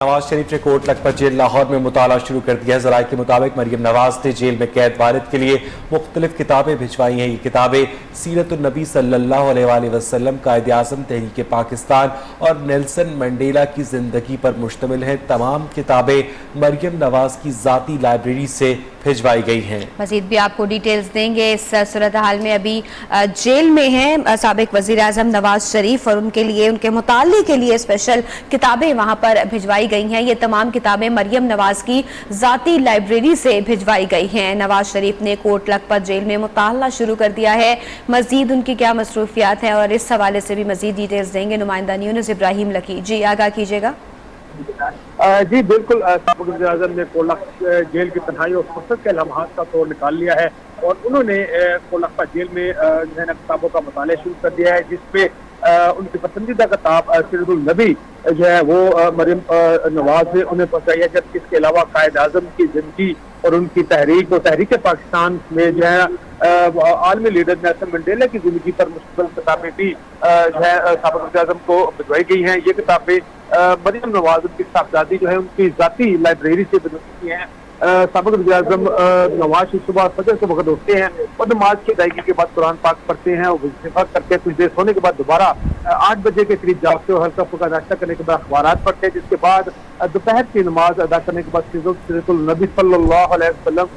नवाज शरीफ ने coat Lakhpat jail Lahore में मुताला शुरू कर दिया है। ज़राए के मुताबिक मरियम नवाज ने जेल में कैद वालिद के लिए मुख्तलिफ किताबें भिजवाई हैं। ये किताबें सीरतुन नबी सल्लल्लाहु अलैहि वसल्लम, कायद आज़म तहरीक पाकिस्तान और नेल्सन मंडेला की जिंदगी पर मुश्तमिल है। तमाम किताबें मरियम नवाज की ज़ाती लाइब्रेरी से भिजवाई गई हैं। मजीद भी आपको डिटेल्स देंगे। इस सूरत हाल में अभी जेल में हैं साबिक वज़ीर आज़म नवाज शरीफ और उनके लिए, उनके मुताल्लिक़ के लिए स्पेशल किताबें वहाँ पर भिजवाई गई हैं। ये तमाम किताबें मरियम नवाज की ज़ाती लाइब्रेरी से भिजवाई गई हैं। नवाज शरीफ ने कोट लखपत जेल में मुताला शुरू कर दिया है। मजीद उनकी क्या मसरूफियात हैं और इस हवाले से भी मजीद डिटेल्स देंगे नुमाइंदा यूनुस इब्राहिम लकी। जी आगाह कीजिएगा। जी बिल्कुल, साबिक़ वज़ीर-ए-आज़म ने कोट लखपत जेल की तन्हाई और फुर्सत के लम्हात का तोड़ निकाल लिया है और उन्होंने कोट लखपत जेल में जो है ना किताबों का मुताला शुरू कर दिया है, जिसपे उनकी पसंदीदा किताब सीरतुन नबी जो है वो मरियम नवाज ने उन्हें पहुंचाई है। जबकि इसके अलावा कायद आज़म की जिंदगी और उनकी तहरीक और तहरीक पाकिस्तान में जो है आलमी लीडर नेल्सन मंडेला की जिंदगी पर मुश्तमिल किताबें भी जो है साबिक़ वज़ीर-ए-आज़म को भिजवाई गई हैं। ये किताबें मरियम नवाज उनकी साहबजादी जो है उनकी जाती लाइब्रेरी से भिजवाई गई हैं। साबिक़ वज़ीर-ए-आज़म नवाज शरीफ सुबह फजर के वक्त उठते हैं और नमाज की अदायगी के बाद कुरान पाक पढ़ते हैं और वज़ीफा करके कुछ देर सोने के बाद दोबारा 8 बजे के करीब जागते और हल्का फुल्का नाश्ता करने के बाद अखबारात पढ़ते हैं, जिसके बाद दोपहर की नमाज अदा करने के बाद सीरतुन नबी सल्लल्लाहु अलैहि वसल्लम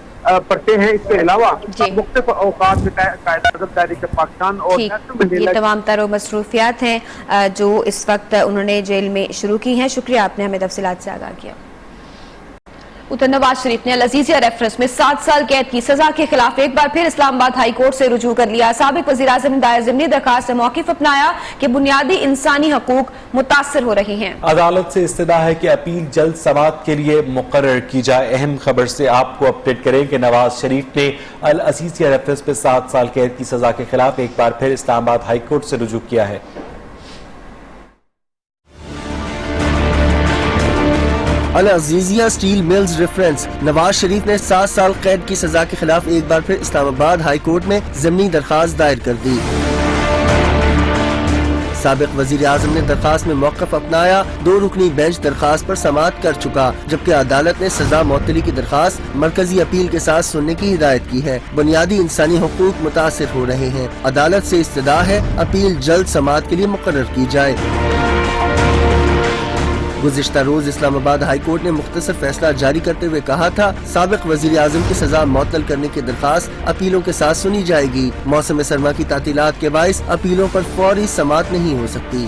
पढ़ते हैं। इसके अलावा मुख्तलिफ औकात में कायद आज़म तहरीक पाकिस्तान और ये तमाम तरह मसरूफियात हैं जो इस वक्त उन्होंने जेल में शुरू की हैं। शुक्रिया, आपने हमें तफसीलात से आगाह किया। उधर नवाज शरीफ ने अल अज़ीज़िया रेफरेंस में 7 साल कैद की सजा के खिलाफ एक बार फिर इस्लामाबाद हाई कोर्ट से रुजू कर लिया। साबिक़ वज़ीर आज़म ने दायर ज़िमनी दरखास्त से मौक़िफ़ अपनाया कि बुनियादी इंसानी हकूक मुतासर हो रही हैं। अदालत से इस्तदा है कि अपील जल्द समाअत के लिए मुकर्रर की जाए। अहम खबर से आपको अपडेट करें कि नवाज शरीफ ने अल अज़ीज़िया रेफरेंस में 7 साल कैद की सजा के खिलाफ एक बार फिर इस्लामाबाद हाई कोर्ट से रुजू किया है। Al Azizia steel mills reference. Nawaz Sharif ने 7 साल कैद की सजा के खिलाफ एक बार फिर इस्लामाबाद हाई कोर्ट में ज़िमनी दरखास्त दायर कर दी। साबिक़ वज़ीर आज़म ने दरखास्त में मौक़िफ़ अपनाया। 2 रुकनी बेंच दरखास्त पर समाअत कर चुका, जबकि अदालत ने सजा मुअत्तली की दरखास्त मरकजी अपील के साथ सुनने की हिदायत की है। बुनियादी इंसानी हुकूक मुतासिर हो रहे हैं। अदालत से इस्तदा है अपील जल्द समाअत के लिए मुकर्रर की जाए। गुज़िश्ता रोज इस्लामाबाद हाई कोर्ट ने मुख्तसर फैसला जारी करते हुए कहा था, साबिक़ वज़ीर आज़म की सजा मुअत्तल करने की दरखास्त अपीलों के साथ सुनी जाएगी। मौसम सरमा की तातीलात के बाइस अपीलों पर फौरी समाअत नहीं हो सकती।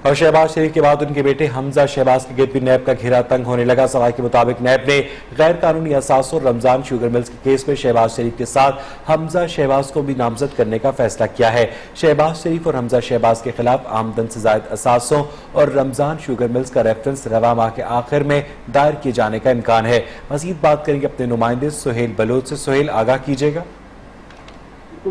और शहबाज शरीफ के बाद उनके बेटे हमजा शहबाज के गिरद भी नैब का घेरा तंग होने लगा। सवाल के मुताबिक नैब ने गैर कानूनी असासों रमजान शुगर मिल्स के केस में शहबाज शरीफ के साथ हमजा शहबाज को भी नामजद करने का फैसला किया है। शहबाज शरीफ और हमजा शहबाज के खिलाफ आमदन से जायद असासों और रमजान शुगर मिल्स का रेफरेंस रवा माह के आखिर में दायर किए जाने का इम्कान है। मजीद बात करेंगे अपने नुमाइंदे सुहेल बलोच से। सुहेल, आगाह कीजिएगा।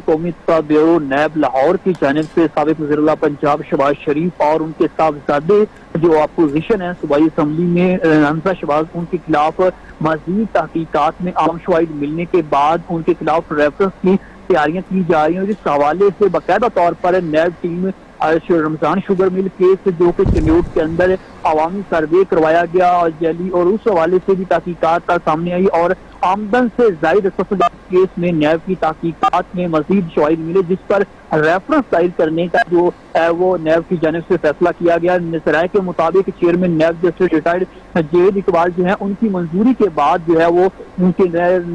कौमी ब्यूरो नैब लाहौर की जानिब से साबिक़ वज़ीर पंजाब शहबाज शरीफ और उनके साहबजादे जो अपोजिशन है सूबाई असम्बली में हमजा शहबाज, उनके खिलाफ मज़ीद तहकीकात में आम शवाहिद मिलने के बाद उनके खिलाफ रेफरेंस की तैयारियां की जा रही हैं। जिस हवाले से बाकायदा तौर पर NAB team Ramzan sugar mill case जो कि चन्योट के अंदर अवामी सर्वे करवाया गया और जैली, और उस हवाले से भी तहकीकात का सामने आई और आमदन से जायद केस में नैब की तहकीकात में मजीद शवाहिद मिले, जिस पर रेफरेंस दायर करने का जो वो नैब की जानिब से फैसला किया गया। सराय के मुताबिक chairman NAB justice retired Javed Iqbal जो है उनकी मंजूरी के बाद जो है वो उनके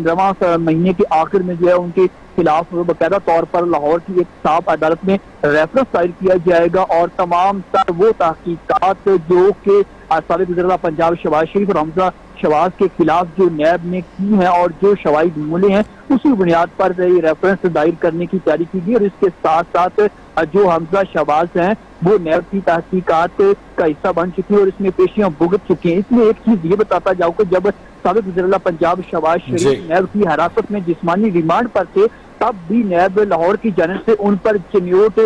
रवा महीने के आखिर में जो है उनके खिलाफ बाकायदा तौर पर लाहौर की एक साफ अदालत में रेफरेंस दायर किया जाएगा और तमाम तर वो तहकीकात जो कि साबिक़ वज़ीर पंजाब शहबाज शरीफ और हमजा शहबाज के खिलाफ जो नैब ने की है और जो शवाहिद मिले हैं उसी बुनियाद पर रेफरेंस दायर करने की तैयारी की गई। और इसके साथ साथ जो हमजा शहबाज हैं वो नैब की तहकीकात का हिस्सा बन चुकी है और इसमें पेशियां भुगत चुकी हैं। इसमें एक चीज ये बताता जाऊँ कि जब साबिक़ वज़ीर पंजाब शहबाज शरीफ नैब की हिरासत में जिस्मानी रिमांड पर थे, तब भी नैब लाहौर की जानिब से उन पर चन्योट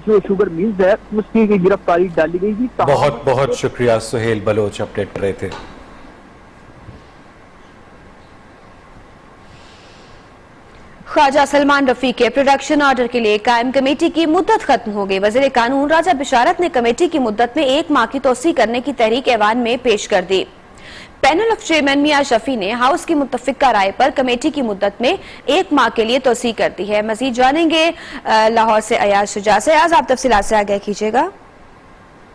जो शुगर मिल्स है उसकी गिरफ्तारी डाली गई थी। बहुत बहुत शुक्रिया सुहेल बलोच, अपडेट कर रहे थे। ख्वाजा सलमान रफी के प्रोडक्शन ऑर्डर के लिए कायम कमेटी की मुद्दत खत्म हो गई। वजीर कानून राजा बिशारत ने कमेटी की मुद्दत में 1 माह की तोसी करने की तहरीक ऐवान में पेश कर दी। पैनल ऑफ चेयरमैन मियां शफी ने हाउस की मुत्तफिका राय पर कमेटी की मुद्दत में 1 माह के लिए तोसी कर दी है। मजीद जानेंगे लाहौर से अयाज शुजा से। आज आप तफसीलात से आगे कीजिएगा।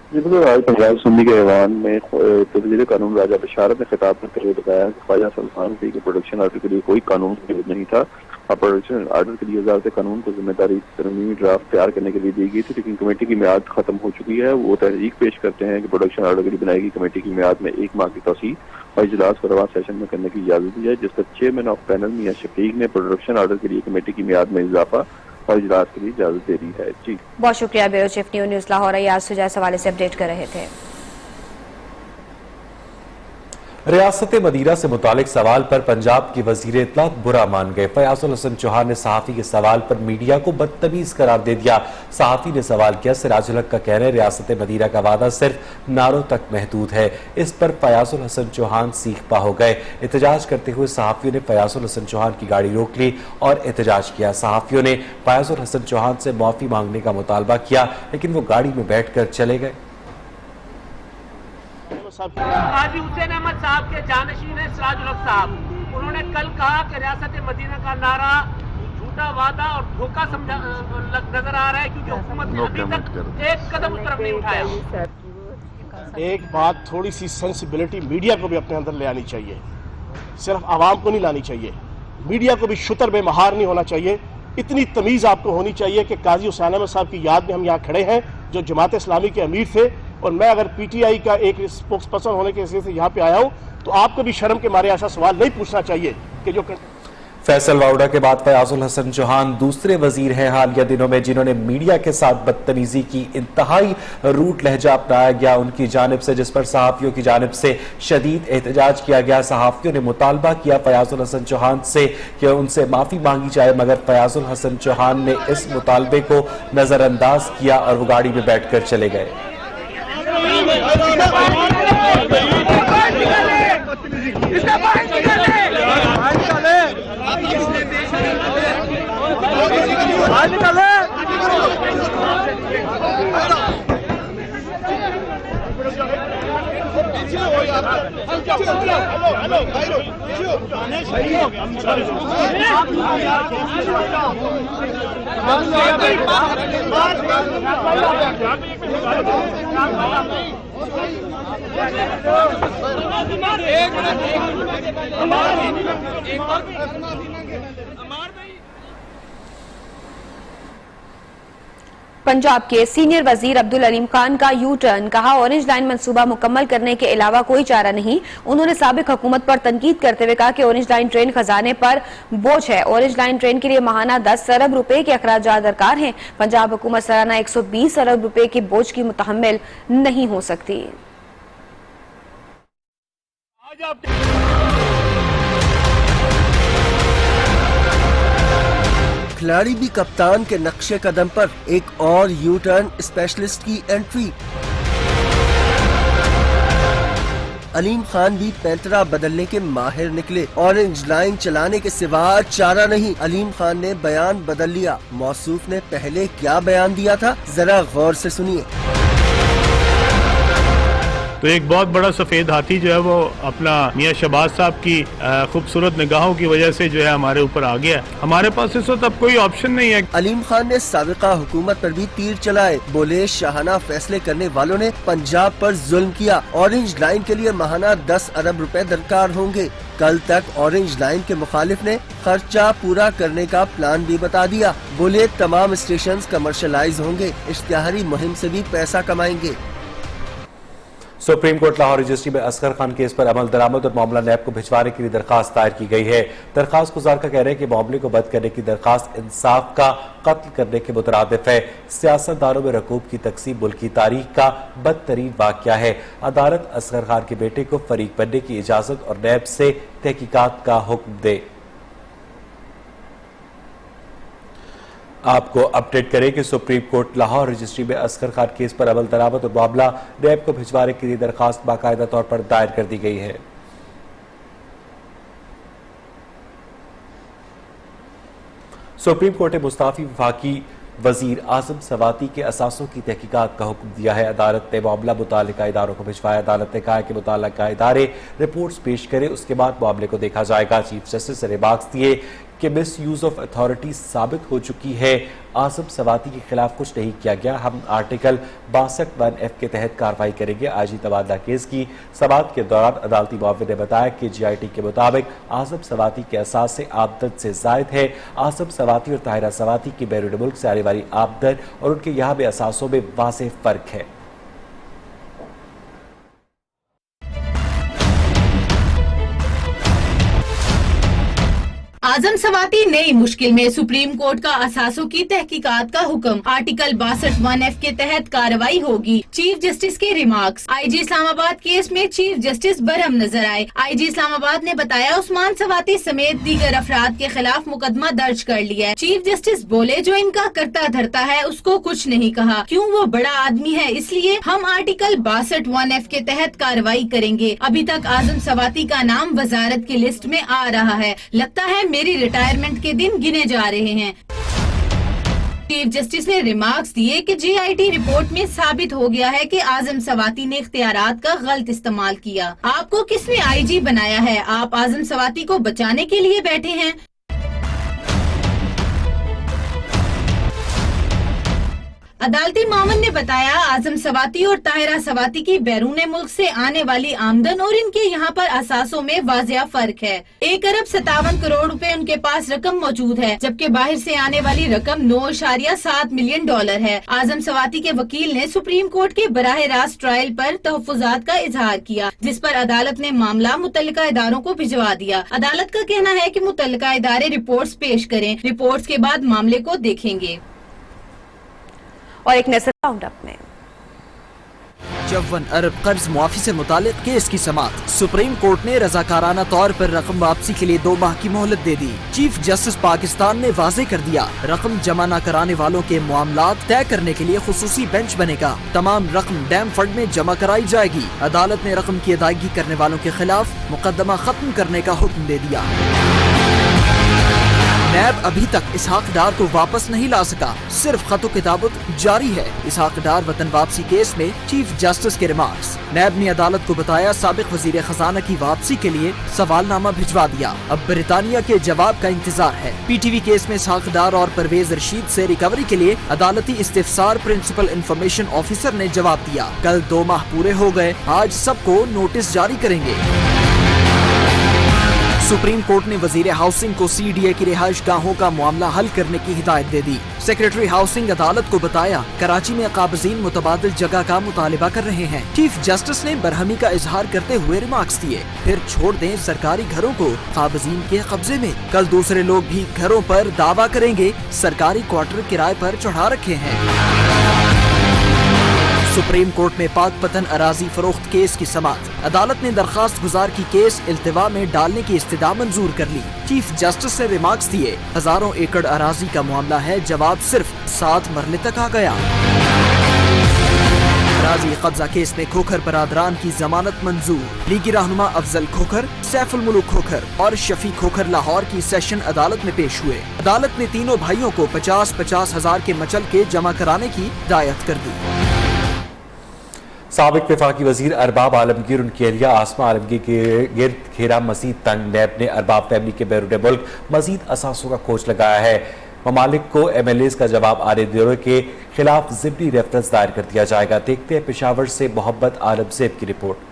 जी बिल्कुल, आज पंजाब सुन्नी के ऐवान में वज़ीर कानून राजा बिशारत ने खिताब करते हुए बताया कि ख्वाजा सलमान रफी के प्रोडक्शन ऑर्डर के लिए कोई कानून मौजूद नहीं था और प्रोडक्शन ऑर्डर के लिए वज़ारत कानून को जिम्मेदारी तरमीमी ड्राफ्ट तैयार करने के लिए दी गई थी, लेकिन कमेटी की मियाद खत्म हो चुकी है। वो तहरीक पेश करते हैं कि प्रोडक्शन ऑर्डर के लिए बनाई गई कमेटी की मियाद में 1 माह की तोसी और इजलास को रवा सेशन में करने की इजाजत दी है, जिस पर चेयरमैन ऑफ पैनल मियां शफीक ने प्रोडक्शन ऑर्डर के लिए कमेटी की मियाद में इजाफा और इजलास के लिए इजाजत दे दी है। जी बहुत शुक्रिया। Bureau chief news Lahore Ayaz Shuja इस हवाले से अपडेट कर रहे थे। रियासत मदीना से मुतालिक सवाल पर पंजाब की वजीर इत्तलात बुरा मान गए। फयाजुल हसन चौहान ने सहाफी के सवाल पर मीडिया को बदतमीज करार दे दिया। सहाफी ने सवाल किया, सिराजुल हक का कहना है रियासत मदीना का वादा सिर्फ नारों तक महदूद है। इस पर फयाजुल हसन चौहान सीख पा हो गए। एहतजाज करते हुए सहाफियों ने फयाजुल हसन चौहान की गाड़ी रोक ली और एहतजाज किया। सहाफियों ने फयाजुल हसन चौहान से माफी मांगने का मुतालबा किया, लेकिन वो गाड़ी में बैठकर चले गए। काजी हुसैन अहमद साहब के जानशीन है सिराजुल हक साहब, उन्होंने कल कहा कि रियासत मदीना का नारा झूठा वादा और धोखा समझा नजर आ रहा है, क्योंकि हुकूमत ने अभी तक एक कदम उस तरफ नहीं उठाया। एक बात, थोड़ी सी सेंसिबिलिटी मीडिया को भी अपने अंदर ले आनी चाहिए, सिर्फ आवाम को नहीं लानी चाहिए। मीडिया को भी शुतर बेमहार नहीं होना चाहिए। इतनी तमीज़ आपको होनी चाहिए कि काजी हुसैन अहमद साहब की याद में हम यहाँ खड़े हैं, जो जमात इस्लामी के अमीर थे, और मैं अगर पीटीआई का एक स्पोक्स पर्सन होने के हिसाब से यहाँ पे आया हूँ, तो आपको भी शर्म के मारे ऐसा सवाल नहीं पूछना चाहिए कि जो फैसल वाउडा के बाद फयाजुल हसन चौहान दूसरे वजीर हैं हालिया दिनों में जिन्होंने मीडिया के साथ बदतमीजी की। इंतहाई रूट लहजा अपनाया गया उनकी जानिब से, जिस पर सहाफियों की जानिब से शदीद एहतजाज किया गया। सहाफियों ने मुतालबा किया फयाजुल हसन चौहान से कि उनसे माफी मांगी जाए, मगर फयाजुल हसन चौहान ने इस मुतालबे को नजरअंदाज किया और वो गाड़ी में बैठकर चले गए। पंजाब के सीनियर वजीर अब्दुल अलीम खान का यू टर्न, कहा ऑरेंज लाइन मंसूबा मुकम्मल करने के अलावा कोई चारा नहीं। उन्होंने साबिक हुकूमत पर तनकीद करते हुए कहा कि ऑरेंज लाइन ट्रेन खजाने पर बोझ है। ऑरेंज लाइन ट्रेन के लिए माहाना 10 अरब रुपए के अखराजात दरकार हैं। पंजाब हुकूमत सालाना 120 अरब रुपए के बोझ की मुतहम्मिल नहीं हो सकती। खिलाड़ी भी कप्तान के नक्शे कदम पर, एक और यू टर्न स्पेशलिस्ट की एंट्री। अलीम खान भी पैंतरा बदलने के माहिर निकले। ऑरेंज लाइन चलाने के सिवा चारा नहीं। अलीम खान ने बयान बदल लिया। मौसूफ ने पहले क्या बयान दिया था, जरा गौर से सुनिए। तो एक बहुत बड़ा सफेद हाथी जो है वो अपना मियां शहबाज साहब की खूबसूरत निगाहों की वजह से जो है हमारे ऊपर आ गया। हमारे पास इस वक्त अब कोई ऑप्शन नहीं है। अलीम खान ने साबिका हुकूमत पर भी तीर चलाए। बोले शाहाना फैसले करने वालों ने पंजाब पर जुल्म किया। ऑरेंज लाइन के लिए माहाना 10 अरब रुपए दरकार होंगे। कल तक ऑरेंज लाइन के मुखालिफ ने खर्चा पूरा करने का प्लान भी बता दिया। बोले तमाम स्टेशन कमर्शलाइज होंगे, इश्तिहारी मुहिम से भी पैसा कमाएंगे। सुप्रीम कोर्ट लाहौर रजिस्ट्री में असगर खान केस पर अमल दरामद और मामला नैब को भिजवाने के लिए दरखास्त दायर की गई है। दरखास्त गुजार का कहना है कि मामले को बंद करने की दरखास्त इंसाफ का कत्ल करने के मुतरादिफ है। सियासतदानों में रकूब की तकसीम मुल्क की तारीख का बदतरीन वाकया है। अदालत असगर खान के बेटे को फरीक बनने की इजाजत और नैब से तहकीकात का हुक्म दे। आपको अपडेट करें कि सुप्रीम कोर्ट लाहौर रजिस्ट्री में असगर खान केस पर अमल दरामद और मामला नैब को भिजवाने के लिए दरखास्त बाकायदा तौर पर दायर कर दी गई है। सुप्रीम कोर्ट ने मुस्ताफी वफाकी वजीर आजम सवाती के असासों की तहकीकात का हुक्म दिया है। अदालत ने मामला मुतालिका इदारों को भिजवाया। अदालत ने कहा कि मुतालिका इदारे रिपोर्ट्स पेश करें, उसके बाद मामले को देखा जाएगा। चीफ जस्टिस ने रिमार्क्स दिए कि मिस यूज ऑफ अथॉरिटी साबित हो चुकी है। आजम सवाती के खिलाफ कुछ नहीं किया गया। हम आर्टिकल 62(1)F के तहत कार्रवाई करेंगे। आईजी तबादला केस की समाअत के दौरान अदालती मुआविन ने बताया कि GIT के मुताबिक आजम सवाती के असास से आमदन से जायद है। आजम सवाती और ताहिरा सवाती की बैरून मुल्क से आने वाली आमदन और उनके यहाँ में असासों में वाज़ेह फर्क है। आजम सवाती नई मुश्किल में, सुप्रीम कोर्ट का असासों की तहकीकात का हुक्म। आर्टिकल 62(1)F के तहत कार्रवाई होगी। चीफ जस्टिस के रिमार्क्स। आईजी इस्लामाबाद केस में चीफ जस्टिस बरहम नजर आए। आईजी इस्लामाबाद ने बताया उस्मान सवाती समेत दीगर अफराद के खिलाफ मुकदमा दर्ज कर लिया है। चीफ जस्टिस बोले जो इनका करता धरता है उसको कुछ नहीं कहा, क्यों वो बड़ा आदमी है, इसलिए हम आर्टिकल 62(1)F के तहत कार्रवाई करेंगे। अभी तक आजम सवाती का नाम वजारत की लिस्ट में आ रहा है। लगता है मेरी रिटायरमेंट के दिन गिने जा रहे हैं। चीफ जस्टिस ने रिमार्क्स दिए कि GIT रिपोर्ट में साबित हो गया है कि आजम सवाती ने इख्तियारात का गलत इस्तेमाल किया। आपको किसने IG बनाया है? आप आजम सवाती को बचाने के लिए बैठे हैं। अदालती मामन ने बताया आजम सवाती और ताहिरा सवाती की बैरून मुल्क से आने वाली आमदन और इनके यहाँ पर असासों में वाजिया फर्क है। 1 अरब 57 करोड़ रुपए उनके पास रकम मौजूद है, जबकि बाहर से आने वाली रकम 9.7 मिलियन डॉलर है। आजम सवाती के वकील ने सुप्रीम कोर्ट के बराह रास्त ट्रायल पर तहफ़्फ़ुज़ात का इजहार किया, जिस पर अदालत ने मामला मुतल्लिका इदारों को भिजवा दिया। अदालत का कहना है कि मुतल्लिका इदारे रिपोर्ट्स पेश करें, रिपोर्ट्स के बाद मामले को देखेंगे। और एक नजर राउंड अप में 54 अरब कर्ज मुआफी से मुतालिक केस की समाअत। सुप्रीम कोर्ट ने रजाकाराना तौर पर रकम वापसी के लिए 2 माह की मोहलत दे दी। चीफ जस्टिस पाकिस्तान ने वाजे कर दिया रकम जमा न कराने वालों के मामलात तय करने के लिए खुसूसी बेंच बनेगा। तमाम रकम डैम फंड में जमा कराई जाएगी। अदालत ने रकम की अदायगी करने वालों के खिलाफ मुकदमा खत्म करने का हुक्म दे दिया। नैब अभी तक इसहाक डार को वापस नहीं ला सका, सिर्फ खतो किताबत जारी है। इसहाक डार वतन वापसी केस में चीफ जस्टिस के रिमार्क्स। नैब ने अदालत को बताया साबिक वजीर खजाना की वापसी के लिए सवालनामा भिजवा दिया, अब ब्रितानिया के जवाब का इंतजार है। PTV केस में इसहाक डार और परवेज रशीद से रिकवरी के लिए अदालती इस्तिफसार प्रिंसिपल इंफॉर्मेशन ऑफिसर ने जवाब दिया। कल 2 माह पूरे हो गए, आज सबको नोटिस जारी करेंगे। सुप्रीम कोर्ट ने वजीर हाउसिंग को CDA की रिहाइश गाहों का मामला हल करने की हिदायत दे दी। सेक्रेटरी हाउसिंग अदालत को बताया कराची में काबजीन मुतबादिल जगह का मुतालिबा कर रहे हैं। चीफ जस्टिस ने बरहमी का इजहार करते हुए रिमार्क्स दिए, फिर छोड़ दें सरकारी घरों को काबजीन के कब्जे में। कल दूसरे लोग भी घरों पर दावा करेंगे सरकारी क्वार्टर किराए पर चढ़ा रखे हैं। सुप्रीम कोर्ट में पाक पतन अराजी फरोख्त केस की समाअत। अदालत ने दरखास्त गुजार की केस इल्तिवा में डालने की इस्तदा मंजूर कर ली। चीफ जस्टिस ने रिमार्क्स दिए हजारों एकड़ अराजी का मामला है, जवाब सिर्फ 7 मरले तक आ गया। अराजी कब्जा केस में खोखर बरादरान की जमानत मंजूर। लीगी रहनुमा अफजल खोखर, सैफुल मुल्क खोखर और शफी खोखर लाहौर की सेशन अदालत में पेश हुए। अदालत ने तीनों भाइयों को 50-50 हजार के मचल के जमा कराने की हिदायत कर दी। साबिक वफाकी वजीर अरबाब आलमगीर उनकी अहलिया आसमा आलमगीर के गिर्द घेरा मजीद तंग। नैब ने अरबाब फैमिली के बैरून मुल्क मजीद असासों का खोज लगाया है। ममालिक को MLAs का जवाब आने ब्यूरो के खिलाफ ज़िमनी रेफरेंस दायर कर दिया जाएगा। देखते हैं पेशावर से मोहम्मद आलम ज़ेब की रिपोर्ट।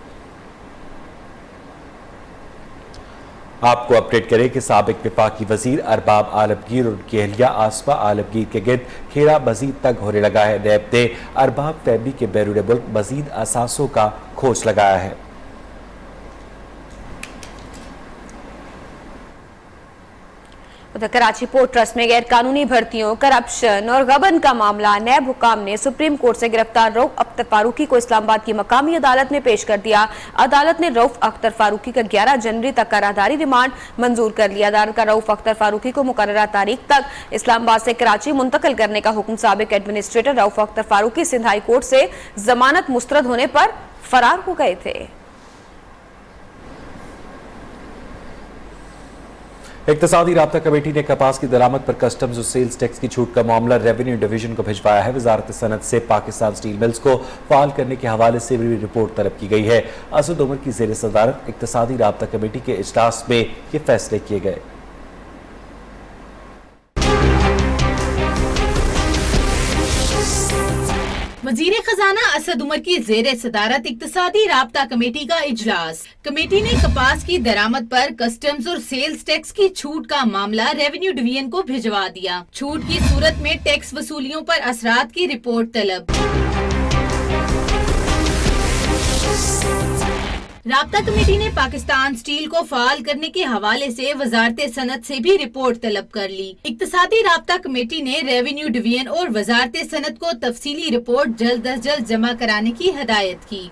आपको अपडेट करें कि साबिक वफाकी वजीर अरबाब आलमगीर और उनकी अहलिया आसमा आलमगीर के गिर्द घेरा मजीद तंग होने लगा है। नैब ने अरबाब फैमिली के बैरून मुल्क मजीद असासों का खोज लगाया है। उधर कराची पोर्ट ट्रस्ट में गैर कानूनी भर्तियों, करप्शन और गबन का मामला नैब हुकाम ने सुप्रीम कोर्ट से गिरफ्तार रऊफ अख्तर फारूकी को इस्लामाबाद की मकामी अदालत में पेश कर दिया। अदालत ने रऊफ अख्तर फारूकी का 11 जनवरी तक का राहदारी रिमांड मंजूर कर लिया। अदालत का रऊफ अख्तर फारूकी को मुकर्ररा तारीख तक इस्लामाबाद से कराची मुंतकिल करने का हुक्म। साबिक administrator Rauf Akhtar Farooqui Sindh high court से जमानत मुस्तरद होने पर फरार हो गए थे। इक्तिसादी राब्ता कमेटी ने कपास की दरामद पर कस्टम्स और सेल्स टैक्स की छूट का मामला रेवेन्यू डिवीजन को भिजवाया है। वजारत सनत से पाकिस्तान स्टील मिल्स को फाल करने के हवाले से भी रिपोर्ट तलब की गई है। असद उमर की ज़ेर सदारत इक्तिसादी राब्ता कमेटी के इजलास में ये फैसले किए गए। वजीर खजाना असद उमर की जेर सदारत इक्तिसादी राब्ता कमेटी का इजलास। कमेटी ने कपास की दरामद पर कस्टम्स और सेल्स टैक्स की छूट का मामला रेवेन्यू डिवीजन को भिजवा दिया। छूट की सूरत में टैक्स वसूलियों पर असरात की रिपोर्ट तलब। राब्ता कमेटी ने पाकिस्तान स्टील को फाल करने के हवाले से वजारत सनत से भी रिपोर्ट तलब कर ली। इक्तिसादी राब्ता कमेटी ने रेवेन्यू डिवीजन और वजारत सनत को तफसीली रिपोर्ट जल्द अज जल्द जमा कराने की हिदायत की।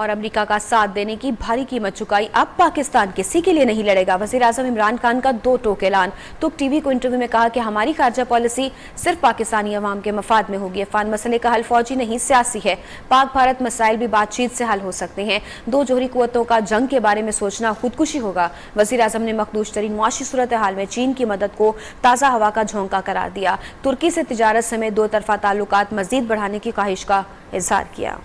और अमेरिका का साथ देने की भारी कीमत चुकाई, अब पाकिस्तान किसी के लिए नहीं लड़ेगा। वज़ीर आज़म इमरान खान का दो टोक ऐलान। तुक टीवी को इंटरव्यू में कहा कि हमारी खारजा पॉलिसी सिर्फ पाकिस्तानी अवाम के मफाद में होगी। अफगान मसले का हल फौजी नहीं सियासी है। पाक भारत मसाइल भी बातचीत से हल हो सकते हैं। दो जोहरी कुव्वतों का जंग के बारे में सोचना खुदकुशी होगा। वज़ीर आज़म ने मखदूश तरीन मुआशी सूरत हाल में चीन की मदद को ताज़ा हवा का झोंका करार दिया। तुर्की से तिजारत समेत दो तरफा ताल्लुकात मज़ीद बढ़ाने की ख्वाहिश का इजहार किया।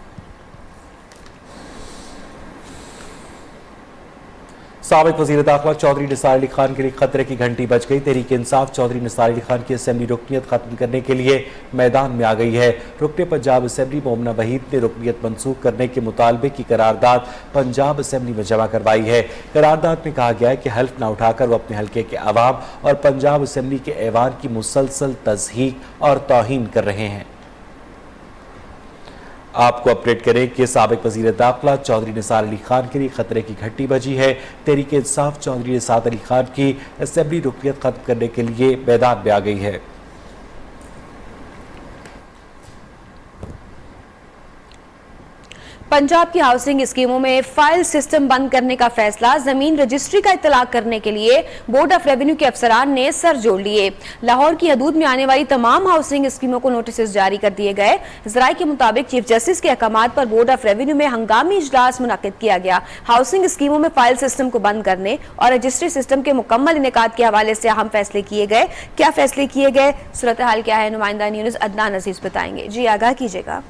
साबिक वज़ीर दाखिला चौधरी निसार अली खान के लिए खतरे की घंटी बज गई। तहरीक इंसाफ चौधरी निसार अली खान की असेंबली रुकनियत खत्म करने के लिए मैदान में आ गई है। रुकने पंजाब असेंबली मोमना वहीद ने रुकनियत मनसूख करने के मुतालबे की करारदाद पंजाब असेंबली में जमा करवाई है। करारदाद में कहा गया है कि हल्फ न उठाकर वो अपने हल्के के अवाम और पंजाब असेंबली के ऐवान की मुसलसल तज़हीक और तौहीन कर रहे हैं। आपको अपडेट करें कि साबिक वज़ीर दाखिला चौधरी निसार अली खान के लिए खतरे की घंटी बजी है। तहरीक इंसाफ चौधरी निसार अली खान की असेंबली रुकनियत खत्म करने के लिए मैदान में आ गई है। पंजाब की हाउसिंग स्कीमों में फाइल सिस्टम बंद करने का फैसला। जमीन रजिस्ट्री का इतलाक करने के लिए बोर्ड ऑफ रेवेन्यू के अफसरान ने सर जोड़ लिए। लाहौर की हदूद में आने वाली तमाम हाउसिंग स्कीमों को नोटिस जारी कर दिए गए। ज़राए के मुताबिक चीफ जस्टिस के अहकामात पर बोर्ड ऑफ रेवेन्यू में हंगामी इजलास मुनक्किद किया गया। हाउसिंग स्कीमों में फाइल सिस्टम को बंद करने और रजिस्ट्री सिस्टम के मुकम्मल इनेकाद के हवाले से अहम फैसले किए गए। क्या फैसले किए गए, सूरत हाल क्या है, नुमाइंदा न्यूज़ अदनान अजीज बताएंगे। जी आगाह कीजिएगा।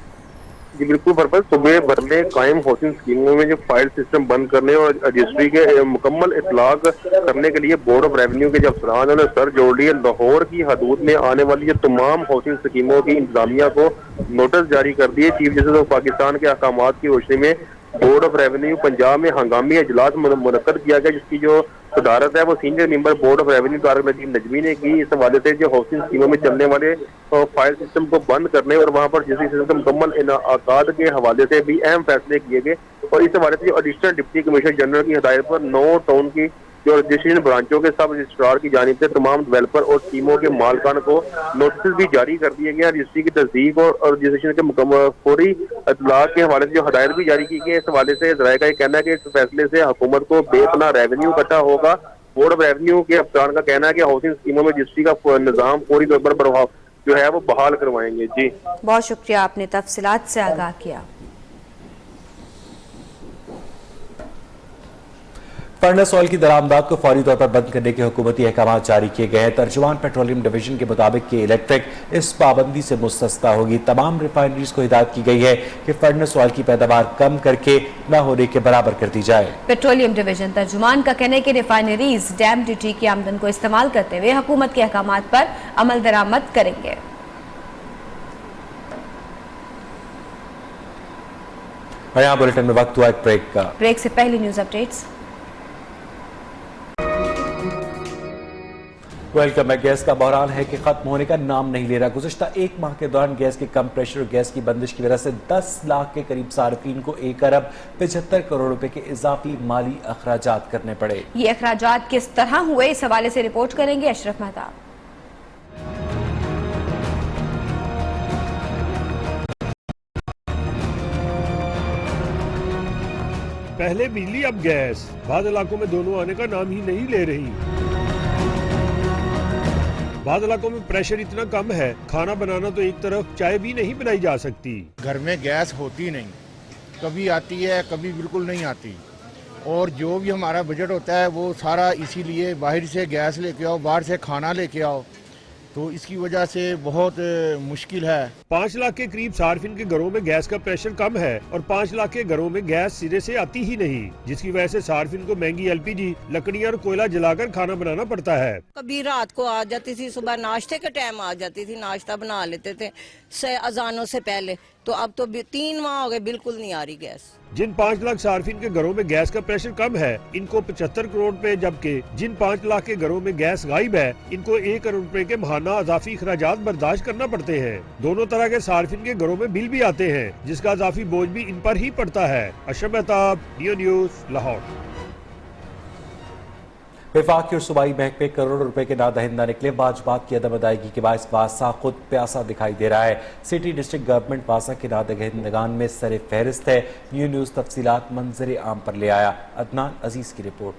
जी बिल्कुल बरबर, सुबह बदले कायम हाउसिंग स्कीमों में जो फाइल सिस्टम बंद करने और रजिस्ट्री के मुकम्मल इतलाक करने के लिए बोर्ड ऑफ रेवेन्यू के जो अफसरान उन्होंने सर जोड़ लिए। लाहौर की हदूद में आने वाली जो तमाम हाउसिंग स्कीमों की इंतजामिया को नोटिस जारी कर दिए। चीफ जस्टिस ऑफ पाकिस्तान के अहकामात की रोशनी में बोर्ड ऑफ रेवेन्यू पंजाब में हंगामी इजलास मुनक्किद किया गया, जिसकी जो सदारत है वो senior member board of revenue Tariq Najeem Najmi ने की। इस हवाले से जो हाउसिंग स्कीमों में चलने वाले फाइल सिस्टम को बंद करने और वहां पर रजिस्ट्री सिस्टम मुकम्मल इनाकाद के हवाले से भी अहम फैसले किए गए। और इस हवाले से जो एडिशनल डिप्टी कमिश्नर जनरल की हिदायत पर 9 टाउन की जो रजिस्ट्रेशन ब्रांचों के सब रजिस्ट्रार की जानिब से तमाम डेवलपर और स्कीमों के मालकान को नोटिस भी जारी कर दिए गए। रजिस्ट्री की तस्दीक और रजिस्ट्रेशन के मुकम्मल फौरी इतलाक के हवाले से जो हिदायत भी जारी की गई। इस हवाले से ज़राए का कहना है कि इस फैसले से हुकूमत को बेपनाह रेवेन्यू इकट्ठा होगा। बोर्ड ऑफ रेवेन्यू के अफसरान का कहना है कि हाउसिंग स्कीमों में रजिस्ट्री का निज़ाम पूरी तौर पर प्रभाव जो है वो बहाल करवाएंगे। जी बहुत शुक्रिया, आपने तफसीलात से आगाह किया। फर्नेस ऑयल की दरामदात को फौरी तौर पर बंद करने के हुकूमती अहकाम जारी किए गए हैं। तर्जुमान पेट्रोलियम डिवीजन के मुताबिक कि इलेक्ट्रिक इस पाबंदी से मुस्तस्ना होगी। तमाम रिफाइनरीज को हिदायत की गई है कि फर्नेस ऑयल की पैदावार कम करके न होने के बराबर कर दी जाए। पेट्रोलियम डिवीजन तर्जुमान का कहना है कि रिफाइनरीज डैम ड्यूटी की आमदन को इस्तेमाल करते हुए हुकूमत के अहकामात पर अमल दरामद करेंगे। और यहाँ बुलेटिन में वक्त हुआ एक ब्रेक का। ब्रेक से पहले न्यूज अपडेट्स। वेलकम है। गैस का बहरान है कि खत्म होने का नाम नहीं ले रहा। गुज़श्ता एक माह के दौरान गैस के कम प्रेशर और गैस की बंदिश की वजह से 10 लाख के करीब सार्फिन को 1 अरब 75 करोड़ रुपए के इजाफी माली अखराजात करने पड़े। ये अखराजात किस तरह हुए, इस हवाले से रिपोर्ट करेंगे अशरफ मेहताब। पहले बिजली अब गैस, बाद इलाकों में दोनों आने का नाम ही नहीं ले रही। बाद इलाकों में प्रेशर इतना कम है, खाना बनाना तो एक तरफ, चाय भी नहीं बनाई जा सकती। घर में गैस होती नहीं, कभी आती है कभी बिल्कुल नहीं आती। और जो भी हमारा बजट होता है वो सारा इसीलिए बाहर से गैस लेके आओ, बाहर से खाना लेके आओ, तो इसकी वजह से बहुत मुश्किल है। 5 लाख के करीब सार्फिन के घरों में गैस का प्रेशर कम है और 5 लाख के घरों में गैस सिरे से आती ही नहीं, जिसकी वजह से सार्फिन को महंगी LPG, लकड़ियां और कोयला जलाकर खाना बनाना पड़ता है। कभी रात को आ जाती थी, सुबह नाश्ते के टाइम आ जाती थी, नाश्ता बना लेते थे अजानों से पहले, तो अब तो 3 माह हो गए बिल्कुल नहीं आ रही गैस। जिन 5 लाख सार्फिन के घरों में गैस का प्रेशर कम है इनको 75 करोड़ रुपए, जबकि जिन 5 लाख के घरों में गैस गायब है इनको 1 करोड़ रुपए के माहाना अजाफी अखराजात बर्दाश्त करना पड़ते हैं। दोनों तरह के सार्फिन के घरों में बिल भी आते हैं, जिसका अजाफी बोझ भी इन पर ही पड़ता है। Ashraf Mehtab, neo news, Lahore. वफाकी और सूबाई महकमे करोड़ों रुपए के नादहिंदा निकले। बाजबात की अदम अदायगी के बायस बादशाह खुद प्यासा दिखाई दे रहा है। सिटी डिस्ट्रिक्ट गवर्नमेंट बादशाह के नादहिंदगान में सर फहरिस्त है। न्यू न्यूज़ तफसीलात मंजर आम पर ले आया। अदनान अजीज की रिपोर्ट।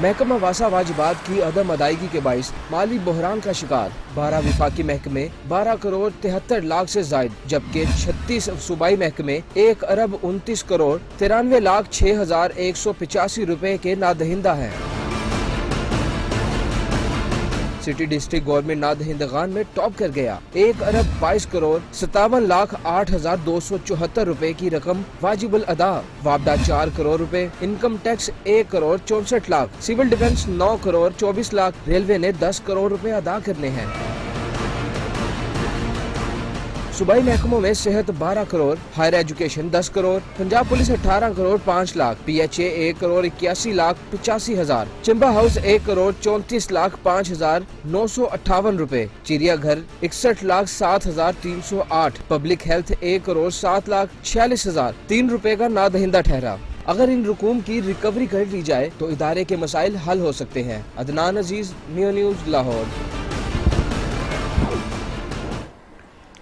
महकमा वासा वाजिबात की अदम अदायगी के बाइस माली बहरान का शिकार। 12 विफाकी महकमे 12 करोड़ 73 लाख से जायद, जबकि 36 सूबाई महकमे 1 अरब 29 करोड़ 93 लाख 6,185 रुपए के नादहिंदा हैं। सिटी डिस्ट्रिक्ट गवर्नमेंट नादहिंदगान में टॉप कर गया। 1 अरब 22 करोड़ 57 लाख 8,274 रुपए की रकम वाजिबुल अदा। वापडा 4 करोड़ रुपए, income tax 1 crore 64 lakh, civil defence 9 crore 24 lakh, railway ने 10 करोड़ रुपए अदा करने हैं। सूबाई महकमों में सेहत 12 crore, higher education 10 crore, Punjab police 18 crore 5 lakh, PHA 1 crore 81 lakh 85 हजार, चिंबा हाउस 1 करोड़ 34 लाख 5,958 रुपए, चिड़ियाघर 61 लाख 7,308, पब्लिक हेल्थ 1 करोड़ 7 लाख 46 हजार 3 रुपए का नादहिंदा ठहरा। अगर इन रकूम की रिकवरी कर ली जाए तो इदारे के मसाइल हल हो सकते हैं। Adnan Aziz, new news, Lahore.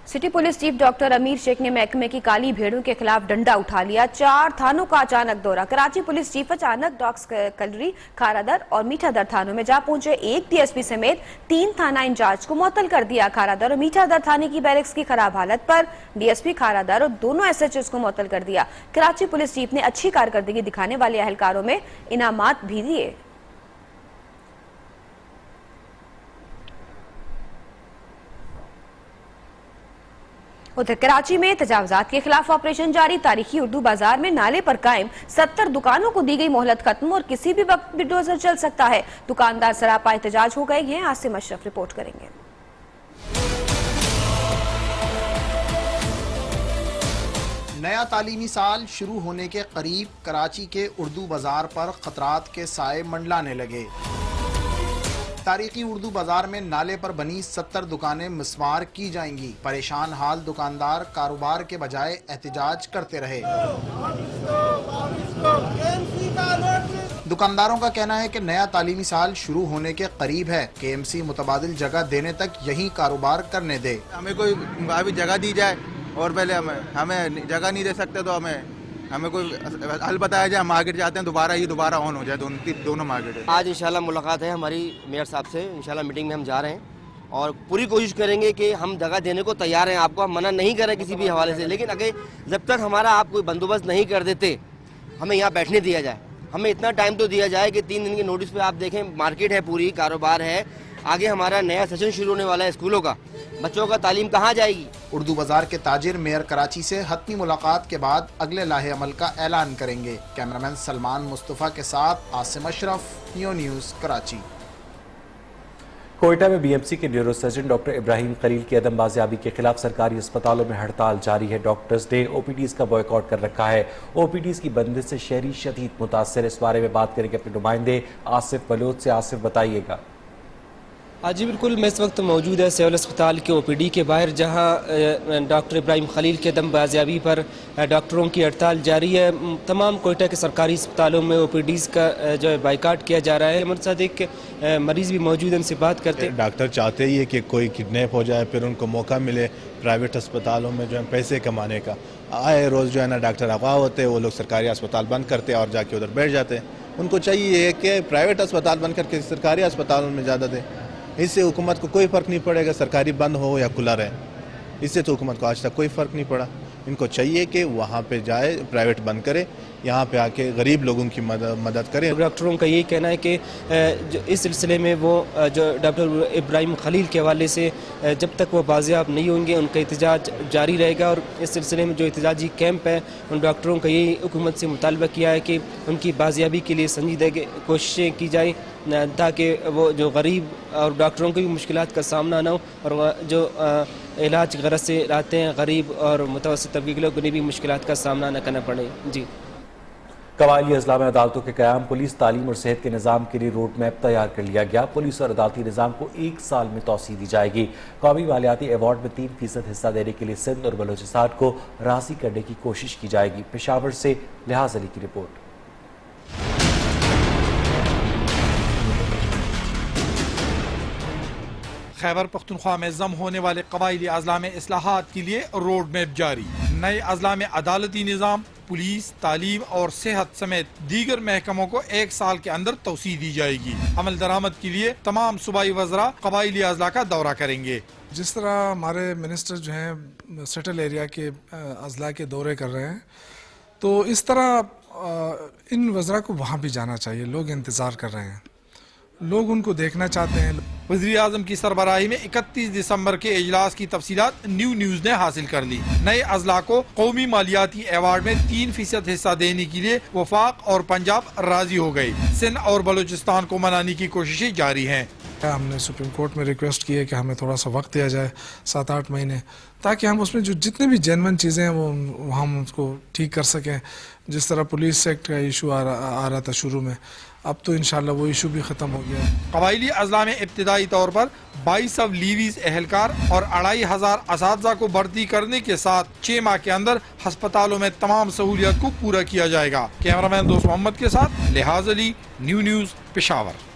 City police chief doctor Amir Sheikh ने महकमे की काली भेड़ों के खिलाफ डंडा उठा लिया। 4 थानों का अचानक दौरा। कराची पुलिस चीफ अचानक डॉग्स कलरी, खारादर और मीठादर थानों में जा पहुंचे। 1 DSP समेत 3 थाना इंचार्ज को मुअत्तल कर दिया। खारादर और मीठादर थाने की बैरक्स की खराब हालत पर DSP खारादर और दोनों SHOs को मुअत्तल कर दिया। कराची पुलिस चीफ ने अच्छी कारकर्दगी दिखाने वाले अहलकारों में इनामात भी दिए। उधर कराची में तजावजात के खिलाफ ऑपरेशन जारी। तारीखी उर्दू बाजार में नाले पर कायम 70 दुकानों को दी गई मोहलत खत्म और किसी भी वक्त बुलडोजर चल सकता है। दुकानदार सरापा एहतजाज हो गए हैं। आसिम अशरफ रिपोर्ट करेंगे। नया तालीमी साल शुरू होने के करीब कराची के उर्दू बाजार पर खतरात के साए मंडलाने लगे। तारीखी उर्दू बाजार में नाले पर बनी 70 दुकानें मिस्मार की जाएंगी। परेशान हाल दुकानदार कारोबार के बजाय एहतजाज करते रहे। दुकानदारों का कहना है कि नया तालीमी साल शुरू होने के करीब है। KMC मुतबादिल जगह देने तक यही कारोबार करने दे। हमें कोई अभी जगह दी जाए और पहले हमें जगह नहीं दे सकते तो हमें कोई हल बताया जाए। हम मार्केट जाते हैं दोबारा ऑन हो जाए दोनों मार्केट। आज इंशाल्लाह मुलाकात है हमारी मेयर साहब से। इंशाल्लाह मीटिंग में हम जा रहे हैं और पूरी कोशिश करेंगे कि हम जगह देने को तैयार हैं। आपको हम मना नहीं कर रहे किसी भी हवाले से, लेकिन अगर जब तक हमारा आप कोई बंदोबस्त नहीं कर देते हमें यहाँ बैठने दिया जाए। हमें इतना टाइम तो दिया जाए कि 3 दिन के नोटिस पे आप देखें मार्केट है, पूरी कारोबार है। आगे हमारा नया सेशन शुरू होने वाला है स्कूलों का। बच्चों का तालीम कहाँ जाएगी? उर्दू बाजार के ताजिर मेयर कराची से हतमी मुलाकात के बाद अगले लाहे अमल का ऐलान करेंगे। कैमरामैन सलमान मुस्तफ़ा के साथ आसिम अशरफ, न्यू न्यूज़, कराची। कोयटा में BMC के neuro surgeon doctor Ibrahim Khalil की अदम बाजियाबी के खिलाफ सरकारी अस्पतालों में हड़ताल जारी है। डॉक्टर्स ने OPDs का बॉयकॉट कर रखा है। OPDs की बंदिश से शहरी शदीद मुतासर। इस बारे में बात करेंगे अपने नुमाइंदे आसिफ बलोच से। आसिफ, बताइएगा। हाँ जी बिल्कुल, मैं इस वक्त मौजूद है सिविल अस्पताल के OPD के बाहर, जहाँ डॉक्टर इब्राहिम खलील के दम बाजियाबी पर डॉक्टरों की हड़ताल जारी है। तमाम कोयटा के सरकारी अस्पतालों में OPDs का जो है बाइकाट किया जा रहा है। हमारे साथ एक मरीज़ भी मौजूद है, उनसे बात करते हैं। डॉक्टर चाहते ही है कि कोई किडनैप हो जाए, फिर उनको मौका मिले प्राइवेट अस्पतालों में जो है पैसे कमाने का। आए रोज़ जो है ना डॉक्टर अगवा होते हैं, वो लोग सरकारी अस्पताल बंद करते हैं और जाके उधर बैठ जाते हैं। उनको चाहिए कि प्राइवेट अस्पताल बंद करके सरकारी अस्पतालों में ज़्यादा दें। इससे हुकूमत को कोई फ़र्क नहीं पड़ेगा सरकारी बंद हो या खुला रहे। इससे तो हुकूमत को आज तक कोई फ़र्क नहीं पड़ा। इनको चाहिए कि वहाँ पे जाए, प्राइवेट बंद करे, यहाँ पे आके गरीब लोगों की मदद करें। डॉक्टरों का यही कहना है कि इस सिलसिले में वो जो डॉक्टर इब्राहिम खलील के हवाले से जब तक वो बाजियाब नहीं होंगे उनका एहतजाज जारी रहेगा। और इस सिलसिले में जो एहतजाजी कैंप है उन डॉक्टरों का यही हुकूमत से मुतालबा किया है कि उनकी बाजियाबी के लिए संजीदा कोशिशें की जाए ताकि वो जो गरीब और डॉक्टरों को भी मुश्किलात का सामना ना हो और जो इलाज गरज से आते हैं गरीब और मुतवस्सित तबके के लोग उन्हें भी मुश्किलात का सामना न करना पड़े। जी, कबायली अजला में अदालतों के क़याम, पुलिस, तालीम और सेहत के निज़ाम के लिए रोड मैप तैयार कर लिया गया। पुलिस और अदालती निज़ाम को 1 साल में तोसी दी जाएगी। कौमी मालियाती अवार्ड में 3% हिस्सा देने के लिए सिंध और बलोचिस्तान को राज़ी करने की कोशिश की जाएगी। पेशावर से लिहाज अली की रिपोर्ट। खैबर पख्तूनख्वा में जम होने वाले कबायली अजला में इस्लाहात के लिए रोड मैप जारी। नए अजला में अदालती निज़ाम, पुलिस, तालीम और सेहत समेत दीगर महकमों को 1 साल के अंदर तोसी दी जाएगी। अमल दरामद के लिए तमाम सूबाई वज़रा कबायली अजला का दौरा करेंगे। जिस तरह हमारे मिनिस्टर जो हैं सेटल एरिया के अजला के दौरे कर रहे हैं, तो इस तरह इन वज़रा को वहाँ भी जाना चाहिए। लोग इंतज़ार कर रहे हैं, लोग उनको देखना चाहते हैं। वज़ीर आज़म की सरबराही में 31 दिसंबर के इजलास की तफसीलात न्यूज़ ने हासिल कर ली। नए अजला को कौमी मालियाती अवार्ड में 3% हिस्सा देने के लिए वफाक और पंजाब राजी हो गए। सिंध और बलूचिस्तान को मनाने की कोशिशें जारी हैं। हमने सुप्रीम कोर्ट में रिक्वेस्ट की है कि हमें थोड़ा सा वक्त दिया जाए, 7-8 महीने, ताकि हम उसमें जो जितने भी जेन्युइन चीज़ें हैं वो हम उसको ठीक कर सकें। जिस तरह पुलिस एक्ट का इशू आ रहा था शुरू में, अब तो इंशाल्लाह वो इशू भी ख़त्म हो गया है। कबायली अजला में इब्तिदाई तौर पर 2200 लीवीज एहलकार और 2500 असातिज़ा को भर्ती करने के साथ 6 माह के अंदर अस्पतालों में तमाम सहूलियत को पूरा किया जाएगा। कैमरामैन दोस्त मोहम्मद के साथ लिहाज अली, न्यूज़, पेशावर।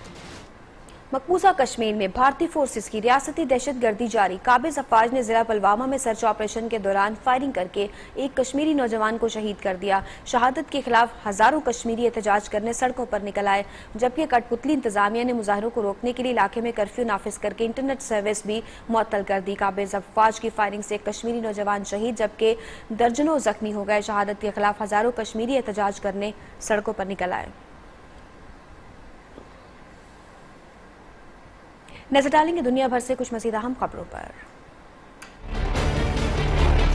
मकबूजा कश्मीर में भारतीय फोर्सेस की रियासती दहशतगर्दी जारी। काबिज अफवाज ने जिला पुलवामा में सर्च ऑपरेशन के दौरान फायरिंग करके एक कश्मीरी नौजवान को शहीद कर दिया। शहादत के खिलाफ हजारों कश्मीरी एहतजाज करने सड़कों पर निकल आए, जबकि कठपुतली इंतजामिया ने मुजाहरों को रोकने के लिए इलाके में कर्फ्यू नाफिज करके इंटरनेट सर्विस भी मुअत्तल कर दी। काबिज अफवाज की फायरिंग से एक कश्मीरी नौजवान शहीद जबकि दर्जनों जख्मी हो गए। शहादत के खिलाफ हजारों कश्मीरी एहतजाज करने सड़कों पर निकल आए। नजर डालेंगे दुनिया भर से कुछ मज़ीद अहम खबरों पर।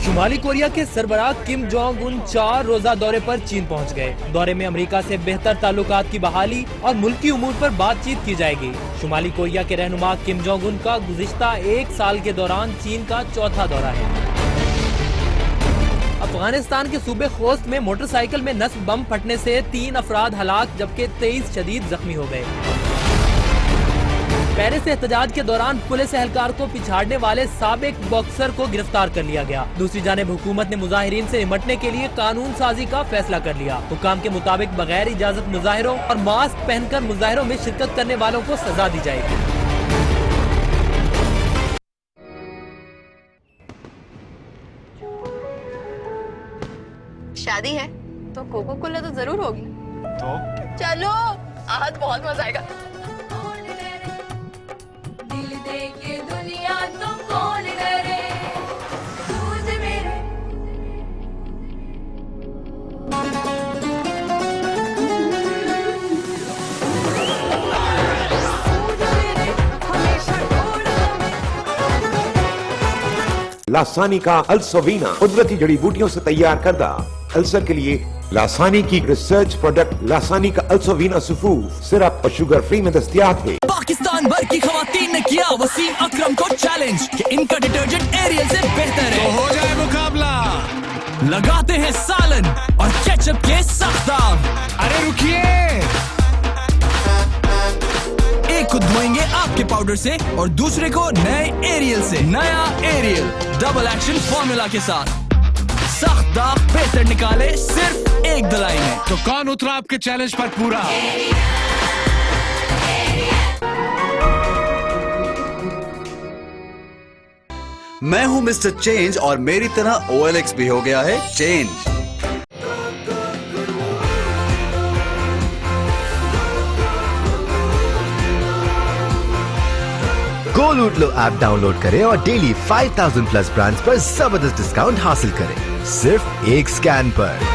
शुमाली कोरिया के सरबराह किम जोंग उन 4 रोजा दौरे पर चीन पहुंच गए। दौरे में अमेरिका से बेहतर ताल्लुकात की बहाली और मुल्की उमूर पर बातचीत की जाएगी। शुमाली कोरिया के रहनुमा किम जोंग उन का गुज़िश्ता 1 साल के दौरान चीन का 4था दौरा है। अफगानिस्तान के सूबे खोस्त में मोटरसाइकिल में नस्ब बम फटने से 3 अफराद हलाक जबकि 23 शदीद जख्मी हो गए। पेरिस से एहतजाज के दौरान पुलिस एहलकार को पिछाड़ने वाले साबिक बॉक्सर को गिरफ्तार कर लिया गया। दूसरी जानिब हुकूमत ने मुजाहिरीन से निपटने के लिए कानून साजी का फैसला कर लिया। हुकाम के मुताबिक बगैर इजाजत मुजाहिरों और मास्क पहनकर मुजाहिरों में शिरकत करने वालों को सजा दी जाएगी। शादी है तो कोको कोला तो जरूर होगी। तो चलो, आज बहुत मजा आएगा। दिल दे के दुनिया तुम कौन करे, दूध मेरे। लासानी का अल्सोवीना कुदरती जड़ी बूटियों से तैयार करदा अल्सर के लिए लासानी की रिसर्च प्रोडक्ट लासानी का अल्सोवीना सुफूफ सिरप और शुगर फ्री में दस्तयाब है। पाकिस्तान भर की खवातीन ने किया वसीम अकरम को चैलेंज कि इनका डिटर्जेंट एरियल से बेहतर है। तो हो जाए मुकाबला। लगाते हैं सालन और केचप के साथ दाग। अरे रुकिए, एक को धोएंगे आपके पाउडर से और दूसरे को नए एरियल से। नया एरियल डबल एक्शन फॉर्मूला के साथ सख्त दाग बेहतर निकाले सिर्फ एक धुलाई में। तो कौन उतरा आपके चैलेंज पर पूरा? मैं हूं मिस्टर चेंज और मेरी तरह OLX भी हो गया है चेंज। गोलूट लो ऐप डाउनलोड करें और डेली 5000 प्लस ब्रांड्स पर जबरदस्त डिस्काउंट हासिल करें। सिर्फ एक स्कैन पर।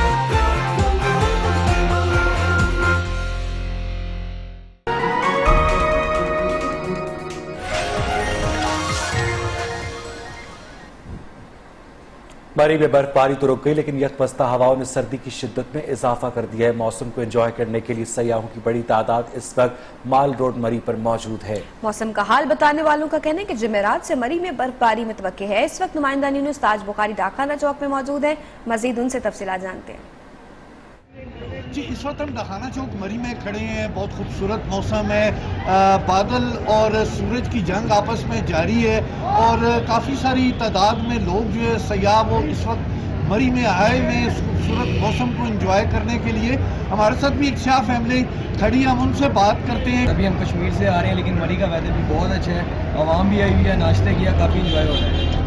मरी में बर्फबारी तो रुक गई, लेकिन यकबस्ता हवाओं ने सर्दी की शिद्दत में इजाफा कर दिया है। मौसम को एंजॉय करने के लिए सयाहों की बड़ी तादाद इस वक्त माल रोड मरी पर मौजूद है। मौसम का हाल बताने वालों का कहना है कि जुमेरात से मरी में बर्फबारी मुतवक्के है। इस वक्त नुमाइंदा न्यूज़ ताज बुखारी डाकखाना चौक में मौजूद है। मजीद उनसे तफसीलात जानते हैं। जी, इस वक्त हम डाकखाना चौक मरी में खड़े हैं। बहुत खूबसूरत मौसम है, बादल और सूरज की जंग आपस में जारी है और काफ़ी सारी तादाद में लोग जो है सयाह वो इस वक्त मरी में आए हुए इस खूबसूरत मौसम को एंजॉय करने के लिए। हमारे साथ भी एक शाह फैमिली खड़ी है, हम उनसे बात करते हैं। अभी हम कश्मीर से आ रहे हैं, लेकिन मरी का वेदर भी बहुत अच्छा है, आवाम भी आई हुई है, नाश्ते किया, काफ़ी इंजॉय हो रहा है।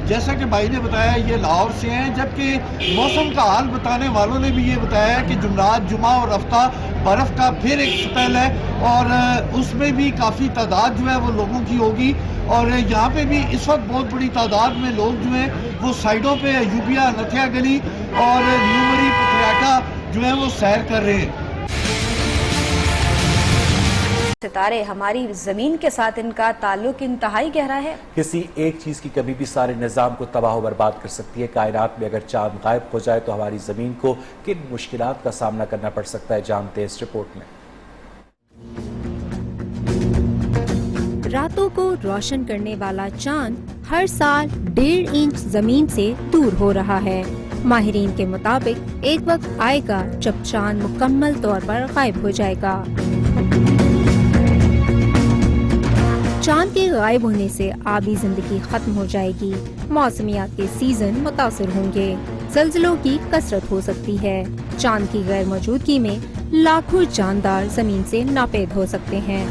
जैसा कि भाई ने बताया ये लाहौर से हैं, जबकि मौसम का हाल बताने वालों ने भी ये बताया कि जुमरात, जुमा और हफ्ता बर्फ़ का फिर एक स्पेल है और उसमें भी काफ़ी तादाद जो है वो लोगों की होगी। और यहाँ पे भी इस वक्त बहुत बड़ी तादाद में लोग जो हैं वो साइडों पे यूबिया, नथिया गली और न्यू मरी, पथरियाटा जो है वो सैर कर रहे हैं। सितारे, हमारी जमीन के साथ इनका ताल्लुक इंतहाई गहरा है। किसी एक चीज की कभी भी सारे निजाम को तबाह व बर्बाद कर सकती है। कायनात में अगर चांद गायब हो जाए तो हमारी जमीन को किन मुश्किलात का सामना करना पड़ सकता है, जानते हैं इस रिपोर्ट में। रातों को रोशन करने वाला चांद हर साल 1.5 इंच जमीन से दूर हो रहा है। माहिरीन के मुताबिक एक वक्त आएगा जब चांद मुकम्मल तौर पर गायब हो जाएगा। चांद के गायब होने से आबी जिंदगी खत्म हो जाएगी, मौसमियात के सीजन मुतासिर होंगे, ज़ल्ज़लों की कसरत हो सकती है। चांद की गैर मौजूदगी में लाखों जानदार जमीन से नापेद हो सकते हैं।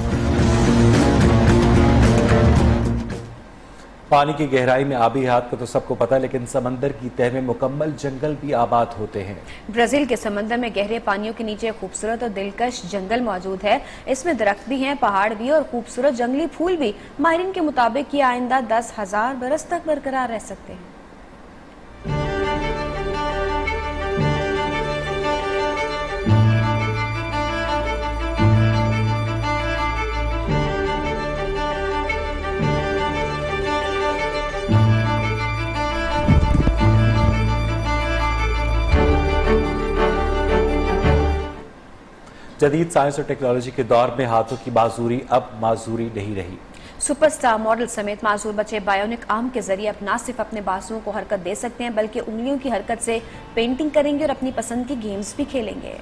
पानी की गहराई में आबी हयात को तो सबको पता है, लेकिन समंदर की तह में मुकम्मल जंगल भी आबाद होते हैं। ब्राजील के समंदर में गहरे पानियों के नीचे खूबसूरत और दिलकश जंगल मौजूद है। इसमें दरख्त भी हैं, पहाड़ भी और खूबसूरत जंगली फूल भी। माहिरीन के मुताबिक ये आइंदा 10,000 बरस तक बरकरार रह सकते हैं। जदीद साइंस और टेक्नोलॉजी के दौर में हाथों की माजूरी अब माजूरी नहीं रही। सुपरस्टार मॉडल समेत माजूर बच्चे बायोनिक आर्म के जरिए अब न सिर्फ अपने बाजुओं को हरकत दे सकते हैं, बल्कि उंगलियों की हरकत से पेंटिंग करेंगे और अपनी पसंद की गेम्स भी खेलेंगे।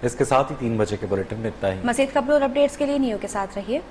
इसके साथ ही 3 बजे के बुलेटिन में इतना ही। मज़ीद खबरों और अपडेट्स के लिए नियो के साथ रहिए।